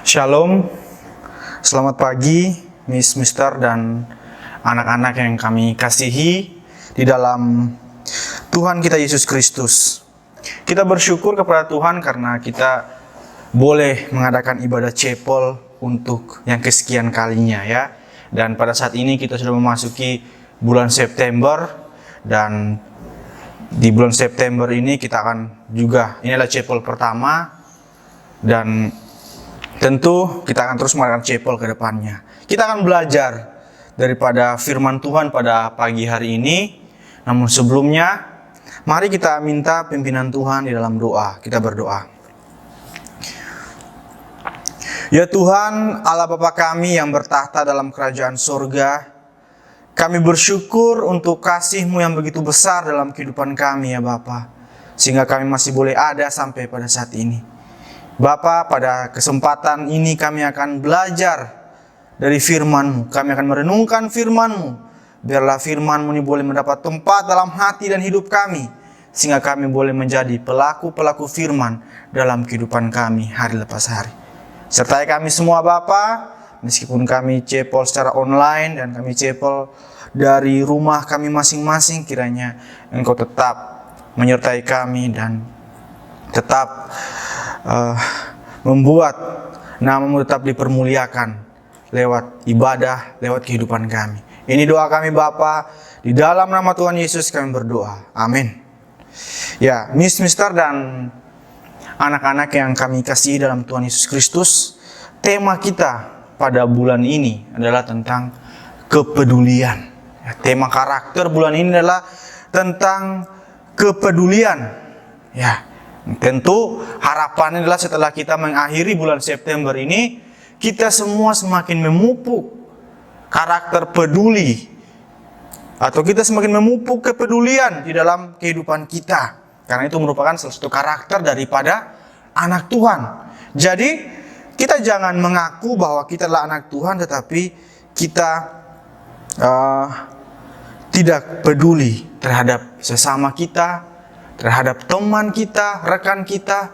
Shalom, selamat pagi Miss, Mister, dan anak-anak yang kami kasihi di dalam Tuhan kita Yesus Kristus. Kita bersyukur kepada Tuhan karena kita boleh mengadakan ibadah chapel untuk yang kesekian kalinya ya. Dan pada saat ini kita sudah memasuki bulan September, dan di bulan September ini kita akan juga, ini adalah chapel pertama, dan tentu kita akan terus mengadakan chapel ke depannya. Kita akan belajar daripada firman Tuhan pada pagi hari ini. Namun sebelumnya, mari kita minta pimpinan Tuhan di dalam doa. Kita berdoa. Ya Tuhan, Allah Bapa kami yang bertahta dalam kerajaan surga, kami bersyukur untuk kasih-Mu yang begitu besar dalam kehidupan kami ya Bapa, sehingga kami masih boleh ada sampai pada saat ini. Bapa, pada kesempatan ini kami akan belajar dari firman-Mu. Kami akan merenungkan firman-Mu. Biarlah firman-Mu ini boleh mendapat tempat dalam hati dan hidup kami, sehingga kami boleh menjadi pelaku-pelaku firman dalam kehidupan kami hari lepas hari. Sertai kami semua Bapa, meskipun kami chapel secara online dan kami chapel dari rumah kami masing-masing, kiranya Engkau tetap menyertai kami dan tetap membuat nama-Mu tetap dipermuliakan lewat ibadah, lewat kehidupan kami. Ini doa kami Bapa, di dalam nama Tuhan Yesus kami berdoa. Amin. Ya, Miss, Mister, dan anak-anak yang kami kasihi dalam Tuhan Yesus Kristus, tema kita pada bulan ini adalah tentang kepedulian. Ya, tema karakter bulan ini adalah tentang kepedulian. Ya, tentu harapannya adalah setelah kita mengakhiri bulan September ini, kita semua semakin memupuk karakter peduli, atau kita semakin memupuk kepedulian di dalam kehidupan kita. Karena itu merupakan salah satu karakter daripada anak Tuhan. Jadi kita jangan mengaku bahwa kita adalah anak Tuhan, tetapi kita tidak peduli terhadap sesama kita, terhadap teman kita, rekan kita.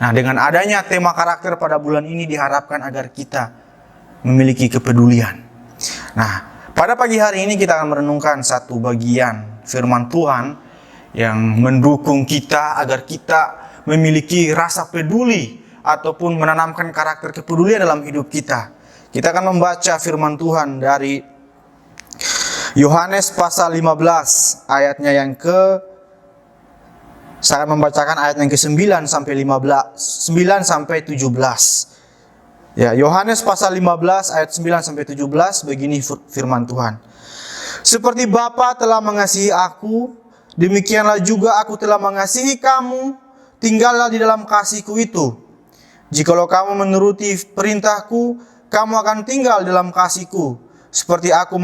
Nah, dengan adanya tema karakter pada bulan ini diharapkan agar kita memiliki kepedulian. Nah, pada pagi hari ini kita akan merenungkan satu bagian firman Tuhan yang mendukung kita agar kita memiliki rasa peduli ataupun menanamkan karakter kepedulian dalam hidup kita. Kita akan membaca firman Tuhan dari Yohanes pasal 15 ayatnya yang saya akan membacakan ayat yang ke-9 sampai 15, 9 sampai 17. Ya, Yohanes pasal 15 ayat 9 sampai 17, begini firman Tuhan. Seperti Bapa telah mengasihi aku, demikianlah juga aku telah mengasihi kamu, tinggallah di dalam kasih-Ku itu. Jikalau kamu menuruti perintah-Ku, kamu akan tinggal dalam kasih-Ku, seperti aku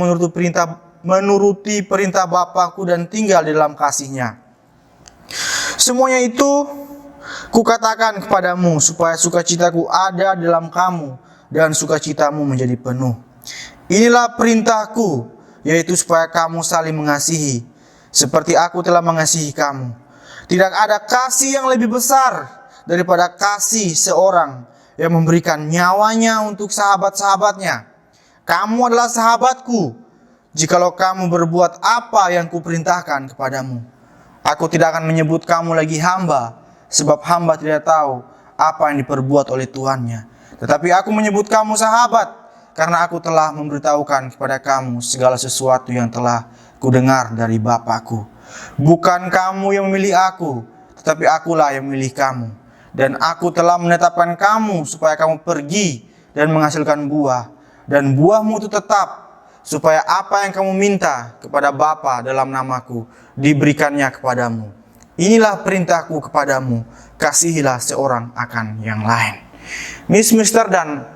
menuruti perintah Bapa-Ku dan tinggal di dalam kasih-Nya. Semuanya itu kukatakan kepadamu, supaya sukacitaku ada dalam kamu, dan sukacitamu menjadi penuh. Inilah perintahku, yaitu supaya kamu saling mengasihi, seperti aku telah mengasihi kamu. Tidak ada kasih yang lebih besar daripada kasih seorang yang memberikan nyawanya untuk sahabat-sahabatnya. Kamu adalah sahabatku, jikalau kamu berbuat apa yang kuperintahkan kepadamu. Aku tidak akan menyebut kamu lagi hamba, sebab hamba tidak tahu apa yang diperbuat oleh tuannya. Tetapi aku menyebut kamu sahabat, karena aku telah memberitahukan kepada kamu segala sesuatu yang telah kudengar dari Bapa-Ku. Bukan kamu yang memilih aku, tetapi akulah yang memilih kamu. Dan aku telah menetapkan kamu supaya kamu pergi dan menghasilkan buah, dan buahmu itu tetap, supaya apa yang kamu minta kepada Bapa dalam namaku diberikannya kepadamu. Inilah perintahku kepadamu, kasihilah seorang akan yang lain. Miss, Mister, dan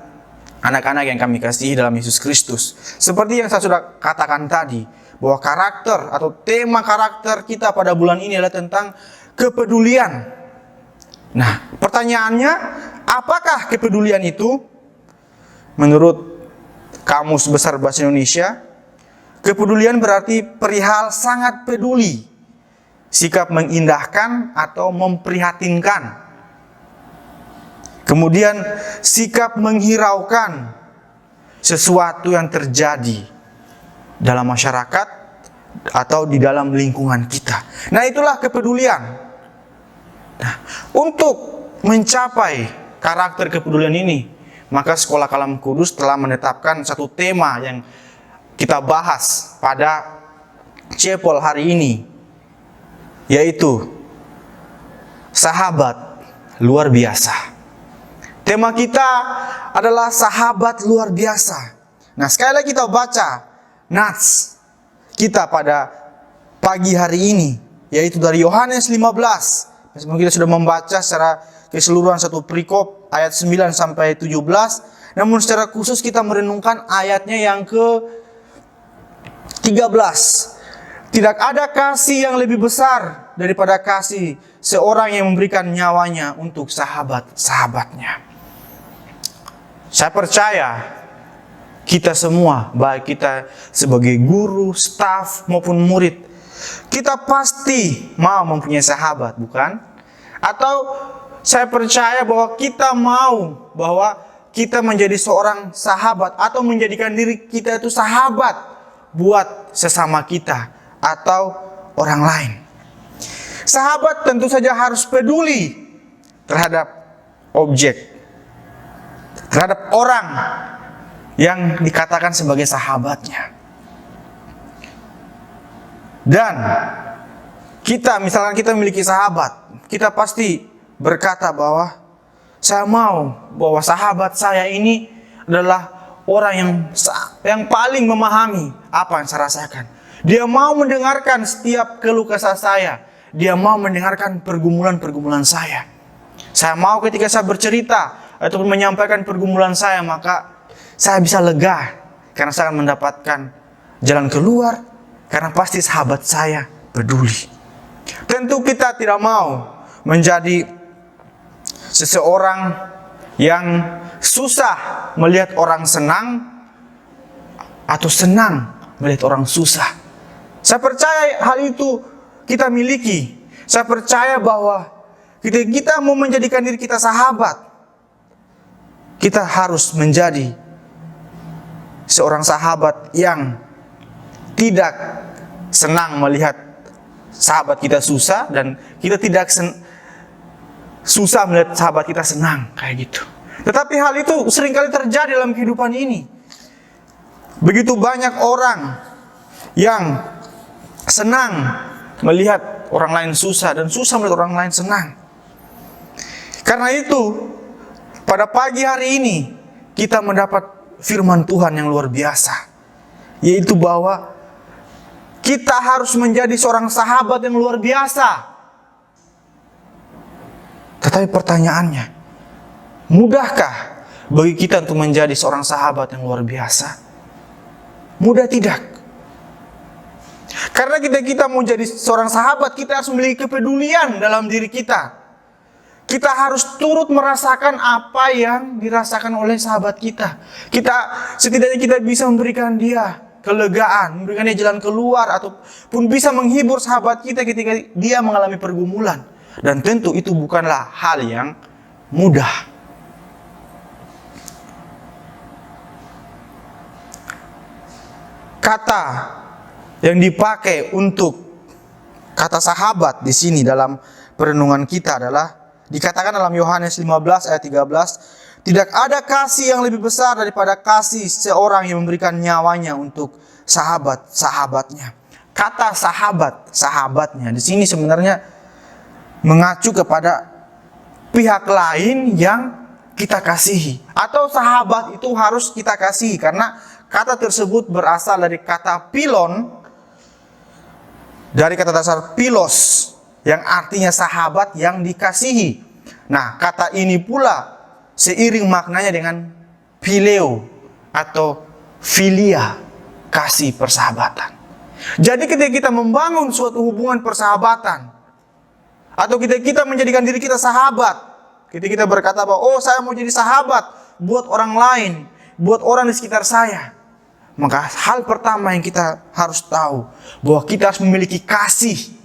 anak-anak yang kami kasihi dalam Yesus Kristus, seperti yang saya sudah katakan tadi, bahwa karakter atau tema karakter kita pada bulan ini adalah tentang kepedulian. Nah, pertanyaannya, apakah kepedulian itu? Menurut Kamus Besar Bahasa Indonesia, kepedulian berarti perihal sangat peduli, sikap mengindahkan atau memprihatinkan. Kemudian sikap menghiraukan sesuatu yang terjadi dalam masyarakat atau di dalam lingkungan kita. Nah, itulah kepedulian. Nah, untuk mencapai karakter kepedulian ini, maka Sekolah Kalam Kudus telah menetapkan satu tema yang kita bahas pada Cepol hari ini, yaitu sahabat luar biasa. Tema kita adalah sahabat luar biasa. Nah, sekali lagi kita baca nats kita pada pagi hari ini, yaitu dari Yohanes 15. Meskipun kita sudah membaca secara keseluruhan satu perikop ayat 9 sampai 17, namun secara khusus kita merenungkan ayatnya yang ke-13. Tidak ada kasih yang lebih besar daripada kasih seorang yang memberikan nyawanya untuk sahabat-sahabatnya. Saya percaya kita semua, baik kita sebagai guru, staf maupun murid, kita pasti mau mempunyai sahabat, bukan? Atau saya percaya bahwa kita mau bahwa kita menjadi seorang sahabat atau menjadikan diri kita itu sahabat buat sesama kita atau orang lain. Sahabat tentu saja harus peduli terhadap objek, terhadap orang yang dikatakan sebagai sahabatnya. Dan misalkan kita memiliki sahabat, kita pasti berkata bahwa saya mau bahwa sahabat saya ini adalah orang yang paling memahami apa yang saya rasakan. Dia mau mendengarkan setiap keluh kesah saya. Dia mau mendengarkan pergumulan-pergumulan saya. Saya mau ketika saya bercerita ataupun menyampaikan pergumulan saya, maka saya bisa lega karena saya akan mendapatkan jalan keluar, karena pasti sahabat saya peduli. Tentu kita tidak mau menjadi seseorang yang susah melihat orang senang atau senang melihat orang susah. Saya percaya hal itu kita miliki. Saya percaya bahwa ketika kita mau menjadikan diri kita sahabat, kita harus menjadi seorang sahabat yang tidak senang melihat sahabat kita susah, dan kita tidak susah melihat sahabat kita senang, kayak gitu. Tetapi hal itu seringkali terjadi dalam kehidupan ini. Begitu banyak orang yang senang melihat orang lain susah dan susah melihat orang lain senang. Karena itu, pada pagi hari ini kita mendapat firman Tuhan yang luar biasa, yaitu bahwa kita harus menjadi seorang sahabat yang luar biasa. Tetapi pertanyaannya, mudahkah bagi kita untuk menjadi seorang sahabat yang luar biasa? Mudah tidak? Karena kita mau jadi seorang sahabat, kita harus memiliki kepedulian dalam diri kita. Kita harus turut merasakan apa yang dirasakan oleh sahabat kita. Setidaknya kita bisa memberikan dia kelegaan, memberikan dia jalan keluar, ataupun bisa menghibur sahabat kita ketika dia mengalami pergumulan. Dan tentu itu bukanlah hal yang mudah. Kata yang dipakai untuk kata sahabat di sini dalam perenungan kita adalah dikatakan dalam Yohanes 15 ayat 13, tidak ada kasih yang lebih besar daripada kasih seorang yang memberikan nyawanya untuk sahabat-sahabatnya. Kata sahabat-sahabatnya di sini sebenarnya mengacu kepada pihak lain yang kita kasihi, atau sahabat itu harus kita kasihi, karena kata tersebut berasal dari kata pilon, dari kata dasar pilos yang artinya sahabat yang dikasihi. Nah, kata ini pula seiring maknanya dengan phileo atau filia, kasih persahabatan. Jadi ketika kita membangun suatu hubungan persahabatan, atau kita menjadikan diri kita sahabat, ketika kita berkata bahwa oh saya mau jadi sahabat buat orang lain, buat orang di sekitar saya, maka hal pertama yang kita harus tahu bahwa kita harus memiliki kasih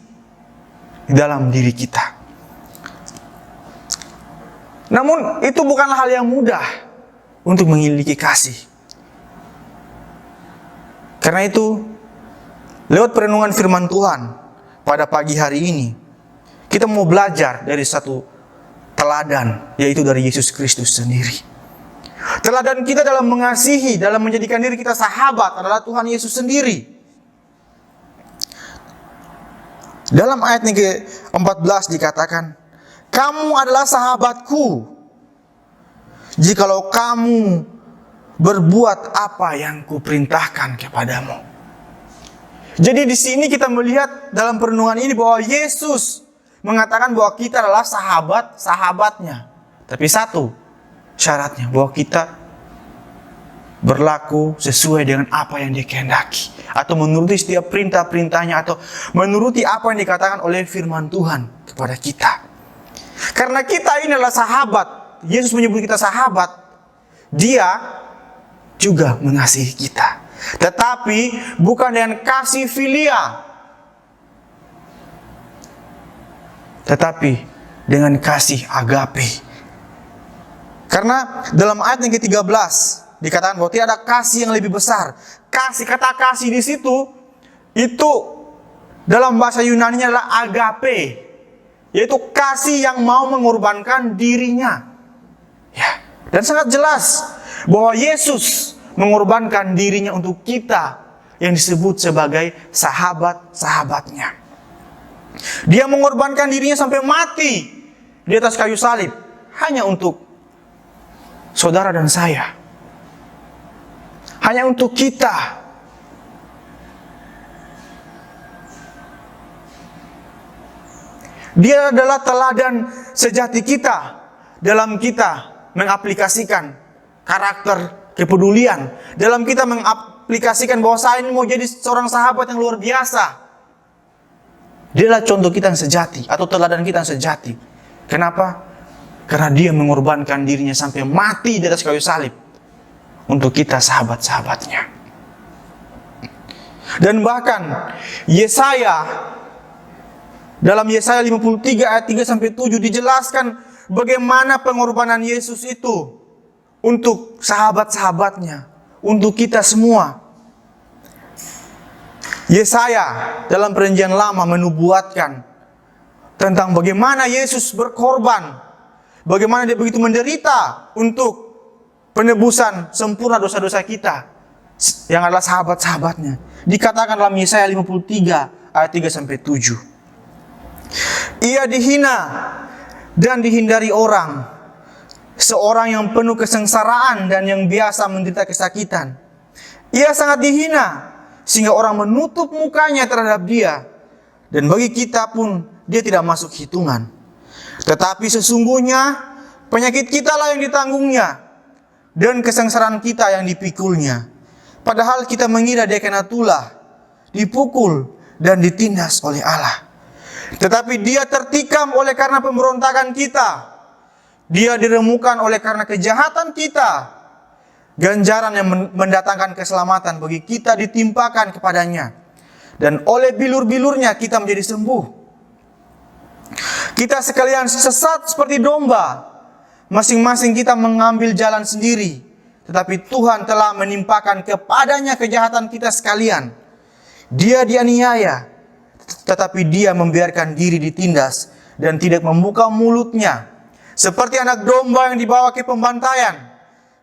di dalam diri kita. Namun itu bukanlah hal yang mudah untuk memiliki kasih. Karena itu, lewat perenungan firman Tuhan pada pagi hari ini, kita mau belajar dari satu teladan, yaitu dari Yesus Kristus sendiri. Teladan kita dalam mengasihi, dalam menjadikan diri kita sahabat adalah Tuhan Yesus sendiri. Dalam ayat yang ke-14 dikatakan, kamu adalah sahabatku jikalau kamu berbuat apa yang kuperintahkan kepadamu. Jadi di sini kita melihat dalam perenungan ini bahwa Yesus mengatakan bahwa kita adalah sahabat-sahabatnya. Tapi satu syaratnya, bahwa kita berlaku sesuai dengan apa yang Dia kehendaki, atau menuruti setiap perintah-perintahnya, atau menuruti apa yang dikatakan oleh firman Tuhan kepada kita. Karena kita ini adalah sahabat, Yesus menyebut kita sahabat, Dia juga mengasihi kita. Tetapi bukan dengan kasih filia, tetapi dengan kasih agape. Karena dalam ayat yang ke-13 dikatakan bahwa tidak ada kasih yang lebih besar. Kata kasih di situ itu dalam bahasa Yunani adalah agape, yaitu kasih yang mau mengorbankan dirinya. Ya, dan sangat jelas bahwa Yesus mengorbankan dirinya untuk kita yang disebut sebagai sahabat-sahabatnya. Dia mengorbankan dirinya sampai mati di atas kayu salib hanya untuk saudara dan saya. Hanya untuk kita. Dia adalah teladan sejati kita dalam kita mengaplikasikan karakter kepedulian, dalam kita mengaplikasikan bahwa saya ini mau jadi seorang sahabat yang luar biasa. Dia adalah contoh kita yang sejati, atau teladan kita yang sejati. Kenapa? Karena Dia mengorbankan dirinya sampai mati di atas kayu salib untuk kita sahabat-sahabatnya. Dan bahkan Yesaya, dalam Yesaya 53 ayat 3-7 dijelaskan bagaimana pengorbanan Yesus itu untuk sahabat-sahabatnya, untuk kita semua. Yesaya dalam Perjanjian Lama menubuatkan tentang bagaimana Yesus berkorban, bagaimana Dia begitu menderita untuk penebusan sempurna dosa-dosa kita yang adalah sahabat-sahabatnya. Dikatakan dalam Yesaya 53 ayat 3-7. Ia dihina dan dihindari orang, seorang yang penuh kesengsaraan dan yang biasa menderita kesakitan. Ia sangat dihina sehingga orang menutup mukanya terhadap Dia, dan bagi kita pun Dia tidak masuk hitungan. Tetapi sesungguhnya penyakit kita lah yang ditanggungnya, dan kesengsaraan kita yang dipikulnya. Padahal kita mengira Dia kena tulah, dipukul dan ditindas oleh Allah. Tetapi Dia tertikam oleh karena pemberontakan kita, Dia diremukan oleh karena kejahatan kita. Ganjaran yang mendatangkan keselamatan bagi kita ditimpakan kepadanya, dan oleh bilur-bilurnya kita menjadi sembuh. Kita sekalian sesat seperti domba, masing-masing kita mengambil jalan sendiri. Tetapi Tuhan telah menimpakan kepadanya kejahatan kita sekalian. Dia dianiaya, tetapi Dia membiarkan diri ditindas dan tidak membuka mulutnya. Seperti anak domba yang dibawa ke pembantaian,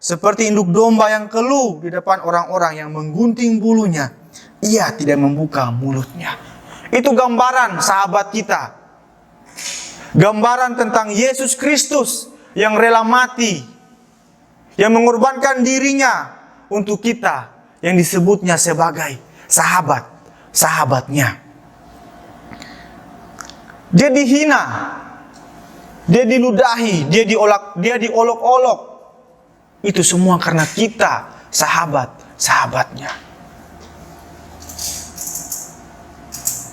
seperti induk domba yang keluh di depan orang-orang yang menggunting bulunya, Ia tidak membuka mulutnya. Itu gambaran sahabat kita. Gambaran tentang Yesus Kristus yang rela mati, yang mengorbankan dirinya untuk kita, yang disebutnya sebagai sahabat-sahabatnya. Dia dihina, Dia diludahi, Dia diolok-olok. Itu semua karena kita sahabat-sahabatnya.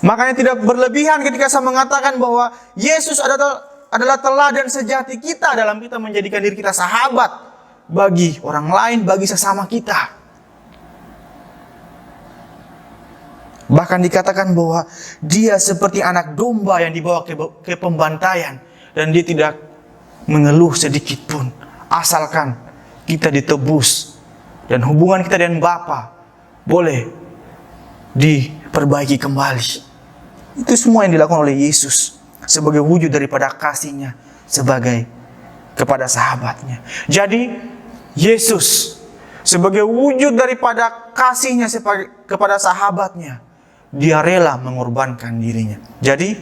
Makanya tidak berlebihan ketika saya mengatakan bahwa Yesus adalah teladan sejati kita dalam kita menjadikan diri kita sahabat bagi orang lain, bagi sesama kita. Bahkan dikatakan bahwa Dia seperti anak domba yang dibawa ke pembantaian, dan Dia tidak mengeluh sedikit pun, asalkan kita ditebus dan hubungan kita dengan Bapa boleh diperbaiki kembali. Itu semua yang dilakukan oleh Yesus sebagai wujud daripada kasih-Nya kepada sahabatnya. Jadi Yesus sebagai wujud daripada kasih-Nya kepada sahabatnya, Dia rela mengorbankan dirinya. Jadi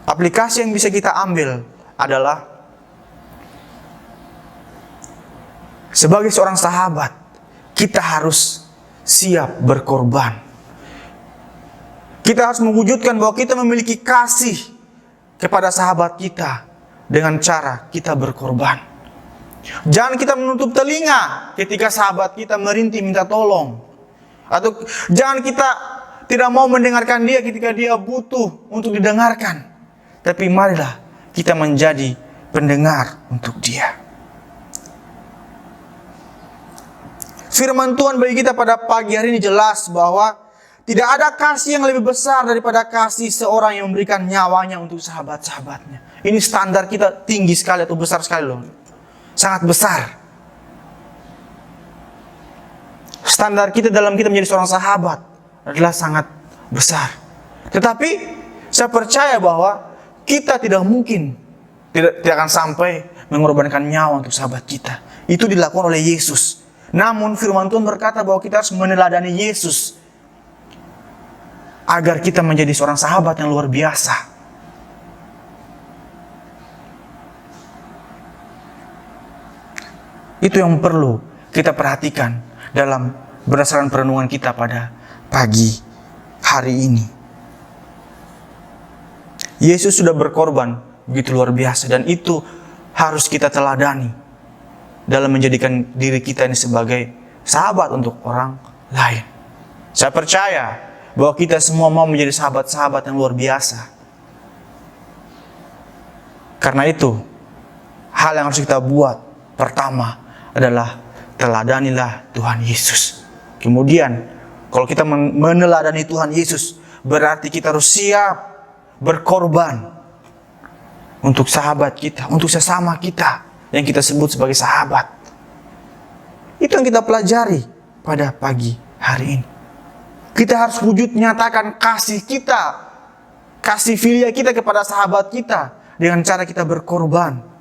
aplikasi yang bisa kita ambil adalah sebagai seorang sahabat, kita harus siap berkorban. Kita harus mewujudkan bahwa kita memiliki kasih kepada sahabat kita dengan cara kita berkorban. Jangan kita menutup telinga ketika sahabat kita merintih minta tolong. Atau jangan kita tidak mau mendengarkan dia ketika dia butuh untuk didengarkan. Tapi marilah kita menjadi pendengar untuk dia. Firman Tuhan bagi kita pada pagi hari ini jelas bahwa tidak ada kasih yang lebih besar daripada kasih seorang yang memberikan nyawanya untuk sahabat-sahabatnya. Ini standar kita tinggi sekali atau besar sekali loh. Sangat besar. Standar kita dalam kita menjadi seorang sahabat adalah sangat besar. Tetapi saya percaya bahwa kita tidak mungkin tidak akan sampai mengorbankan nyawa untuk sahabat kita. Itu dilakukan oleh Yesus. Namun firman Tuhan berkata bahwa kita harus meneladani Yesus agar kita menjadi seorang sahabat yang luar biasa. Itu yang perlu kita perhatikan dalam berdasarkan perenungan kita pada pagi hari ini. Yesus sudah berkorban begitu luar biasa, dan itu harus kita teladani dalam menjadikan diri kita ini sebagai sahabat untuk orang lain. Saya percaya bahwa kita semua mau menjadi sahabat-sahabat yang luar biasa. Karena itu, hal yang harus kita buat pertama adalah teladanilah Tuhan Yesus. Kemudian, kalau kita meneladani Tuhan Yesus, berarti kita harus siap berkorban untuk sahabat kita, untuk sesama kita yang kita sebut sebagai sahabat. Itu yang kita pelajari pada pagi hari ini. Kita harus wujud nyatakan kasih kita, kasih filia kita kepada sahabat kita dengan cara kita berkorban.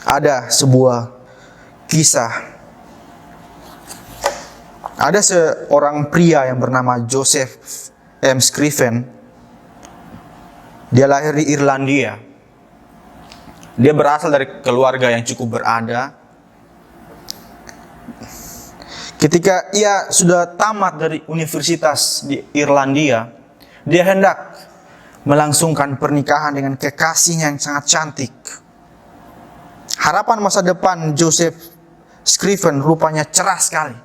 Ada sebuah kisah. Ada seorang pria yang bernama Joseph M. Scriven. Dia lahir di Irlandia. Dia berasal dari keluarga yang cukup berada. Ketika ia sudah tamat dari universitas di Irlandia, dia hendak melangsungkan pernikahan dengan kekasihnya yang sangat cantik. Harapan masa depan Joseph Scriven rupanya cerah sekali,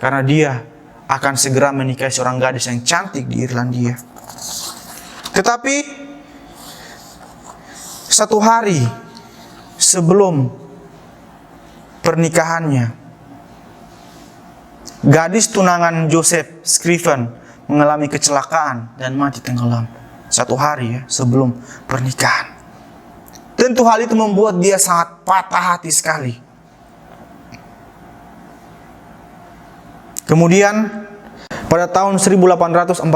karena dia akan segera menikahi seorang gadis yang cantik di Irlandia. Tetapi satu hari sebelum pernikahannya, gadis tunangan Joseph Scriven mengalami kecelakaan dan mati tenggelam. Satu hari sebelum pernikahan. Tentu hal itu membuat dia sangat patah hati sekali. Kemudian pada tahun 1844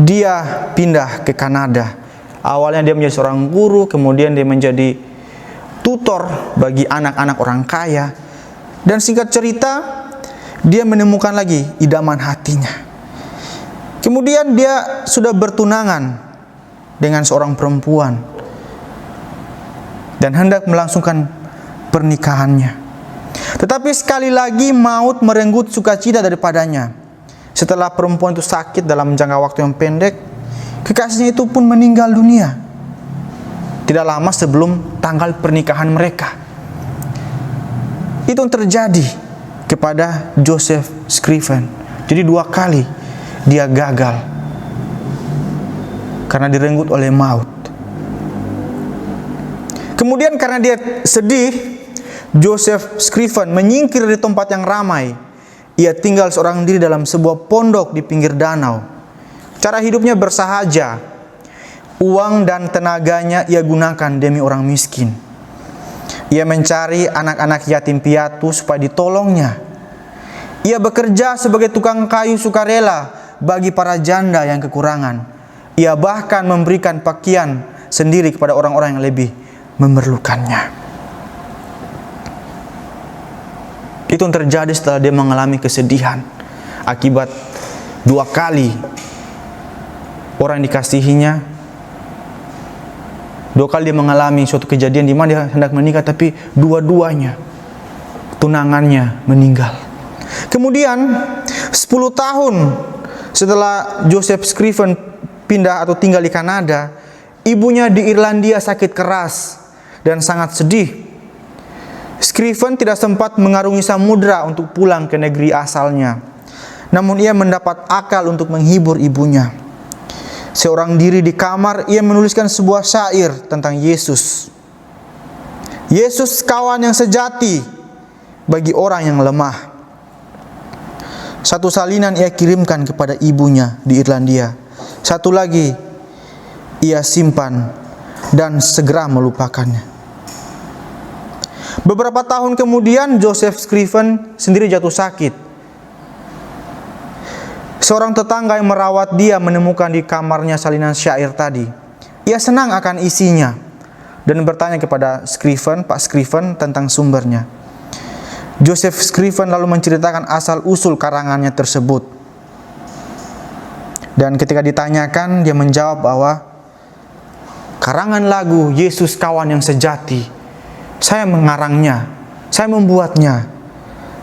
dia pindah ke Kanada. Awalnya dia menjadi seorang guru, kemudian dia menjadi tutor bagi anak-anak orang kaya. Dan singkat cerita, dia menemukan lagi idaman hatinya. Kemudian dia sudah bertunangan dengan seorang perempuan dan hendak melangsungkan pernikahannya. Tetapi sekali lagi maut merenggut sukacita daripadanya. Setelah perempuan itu sakit dalam jangka waktu yang pendek, kekasihnya itu pun meninggal dunia. Tidak lama sebelum tanggal pernikahan mereka. Itu yang terjadi kepada Joseph Scriven. Jadi dua kali dia gagal karena direnggut oleh maut. Kemudian karena dia sedih, Joseph Scriven menyingkir dari tempat yang ramai. Ia tinggal seorang diri dalam sebuah pondok di pinggir danau. Cara hidupnya bersahaja. Uang dan tenaganya ia gunakan demi orang miskin. Ia mencari anak-anak yatim piatu supaya ditolongnya. Ia bekerja sebagai tukang kayu sukarela bagi para janda yang kekurangan. Ia bahkan memberikan pakaian sendiri kepada orang-orang yang lebih memerlukannya. Itu yang terjadi setelah dia mengalami kesedihan akibat 2 kali orang yang dikasihinya. 2 kali dia mengalami suatu kejadian di mana dia hendak menikah, tapi dua-duanya tunangannya meninggal. Kemudian 10 tahun setelah Joseph Scriven pindah atau tinggal di Kanada, ibunya di Irlandia sakit keras dan sangat sedih. Scriven tidak sempat mengarungi samudra untuk pulang ke negeri asalnya. Namun ia mendapat akal untuk menghibur ibunya. Seorang diri di kamar, ia menuliskan sebuah syair tentang Yesus. Yesus kawan yang sejati bagi orang yang lemah. Satu salinan ia kirimkan kepada ibunya di Irlandia. Satu lagi ia simpan dan segera melupakannya. Beberapa tahun kemudian Joseph Scriven sendiri jatuh sakit. Seorang tetangga yang merawat dia menemukan di kamarnya salinan syair tadi. Ia senang akan isinya dan bertanya kepada Scriven, Pak Scriven, tentang sumbernya. Joseph Scriven lalu menceritakan asal-usul karangannya tersebut. Dan ketika ditanyakan, dia menjawab bahwa karangan lagu Yesus kawan yang sejati, saya mengarangnya, saya membuatnya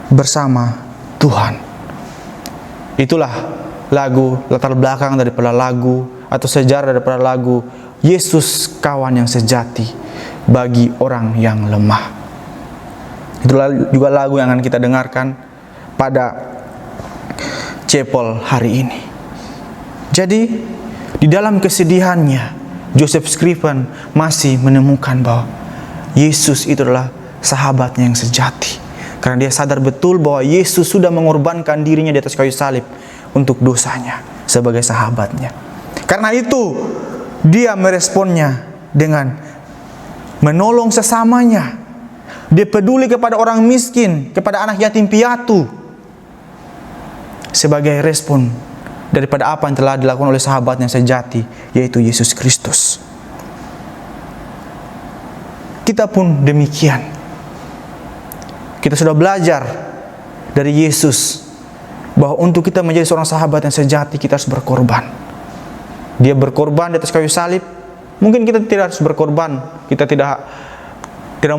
bersama Tuhan. Itulah lagu, latar belakang daripada lagu atau sejarah daripada lagu Yesus kawan yang sejati bagi orang yang lemah. Itulah juga lagu yang akan kita dengarkan pada chapel hari ini. Jadi di dalam kesedihannya, Joseph Scriven masih menemukan bahwa Yesus itu adalah sahabatnya yang sejati. Karena dia sadar betul bahwa Yesus sudah mengorbankan dirinya di atas kayu salib untuk dosanya sebagai sahabatnya. Karena itu dia meresponnya dengan menolong sesamanya. Dia peduli kepada orang miskin, kepada anak yatim piatu, sebagai respon daripada apa yang telah dilakukan oleh sahabatnya sejati, yaitu Yesus Kristus. Kita pun demikian. Kita sudah belajar dari Yesus bahwa untuk kita menjadi seorang sahabat yang sejati, kita harus berkorban. Dia berkorban di atas kayu salib. Mungkin kita tidak harus berkorban. Kita tidak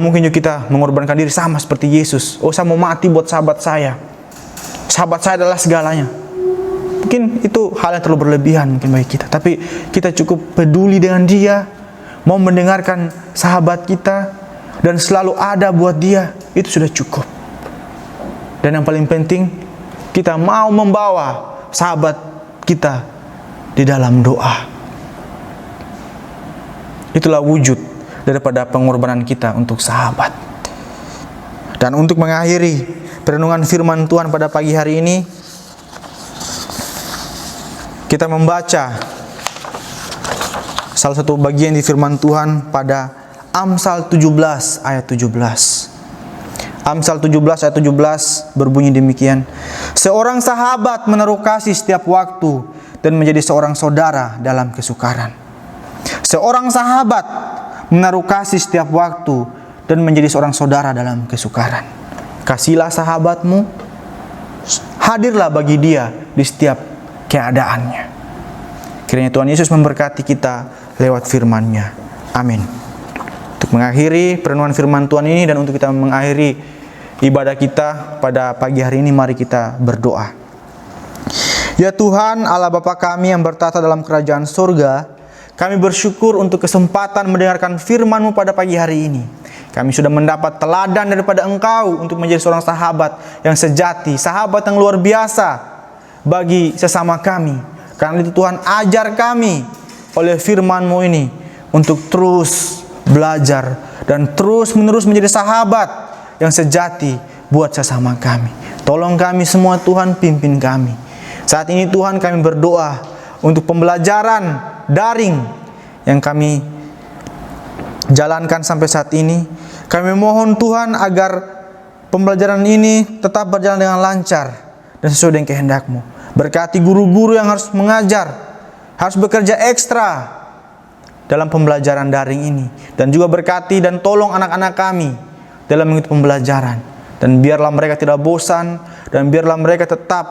mungkin juga kita mengorbankan diri sama seperti Yesus. Oh, saya mau mati buat sahabat saya. Sahabat saya adalah segalanya. Mungkin itu hal yang terlalu berlebihan mungkin bagi kita. Tapi kita cukup peduli dengan dia, mau mendengarkan sahabat kita, dan selalu ada buat dia. Itu sudah cukup. Dan yang paling penting, kita mau membawa sahabat kita di dalam doa. Itulah wujud daripada pengorbanan kita untuk sahabat. Dan untuk mengakhiri perenungan firman Tuhan pada pagi hari ini, kita membaca salah satu bagian di firman Tuhan pada Amsal 17 ayat 17. Amsal 17 ayat 17 berbunyi demikian. Seorang sahabat menaruh kasih setiap waktu dan menjadi seorang saudara dalam kesukaran. Seorang sahabat menaruh kasih setiap waktu dan menjadi seorang saudara dalam kesukaran. Kasihlah sahabatmu, hadirlah bagi dia di setiap keadaannya. Kiranya Tuhan Yesus memberkati kita lewat firman-Nya. Amin. Untuk mengakhiri perenungan firman Tuhan ini dan untuk kita mengakhiri ibadah kita pada pagi hari ini, mari kita berdoa. Ya Tuhan, Allah Bapa kami yang bertata dalam kerajaan surga, kami bersyukur untuk kesempatan mendengarkan firman-Mu pada pagi hari ini. Kami sudah mendapat teladan daripada Engkau untuk menjadi seorang sahabat yang sejati, sahabat yang luar biasa bagi sesama kami. Karena itu Tuhan, ajar kami oleh firman-Mu ini untuk terus belajar dan terus menerus menjadi sahabat yang sejati buat sesama kami. Tolong kami semua Tuhan, pimpin kami. Saat ini Tuhan kami berdoa untuk pembelajaran daring yang kami jalankan sampai saat ini. Kami mohon Tuhan agar pembelajaran ini tetap berjalan dengan lancar dan sesuai dengan kehendak-Mu. Berkati guru-guru yang harus mengajar, harus bekerja ekstra dalam pembelajaran daring ini. Dan juga berkati dan tolong anak-anak kami dalam mengikuti pembelajaran. Dan biarlah mereka tidak bosan, dan biarlah mereka tetap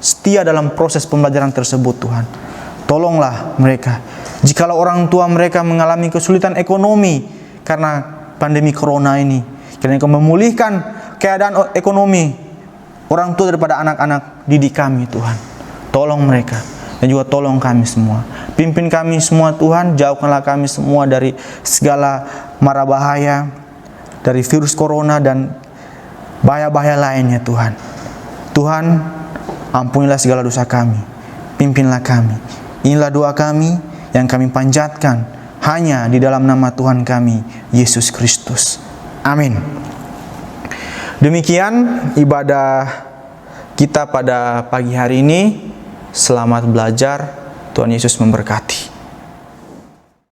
setia dalam proses pembelajaran tersebut, Tuhan. Tolonglah mereka. Jikalau orang tua mereka mengalami kesulitan ekonomi karena pandemi corona ini, kiranya Engkau memulihkan keadaan ekonomi orang tua daripada anak-anak didik kami, Tuhan. Tolong mereka dan juga tolong kami semua. Pimpin kami semua, Tuhan. Jauhkanlah kami semua dari segala mara bahaya, dari virus corona dan bahaya-bahaya lainnya, Tuhan. Tuhan, ampunilah segala dosa kami. Pimpinlah kami. Inilah doa kami yang kami panjatkan hanya di dalam nama Tuhan kami, Yesus Kristus. Amin. Demikian ibadah kita pada pagi hari ini. Selamat belajar. Tuhan Yesus memberkati.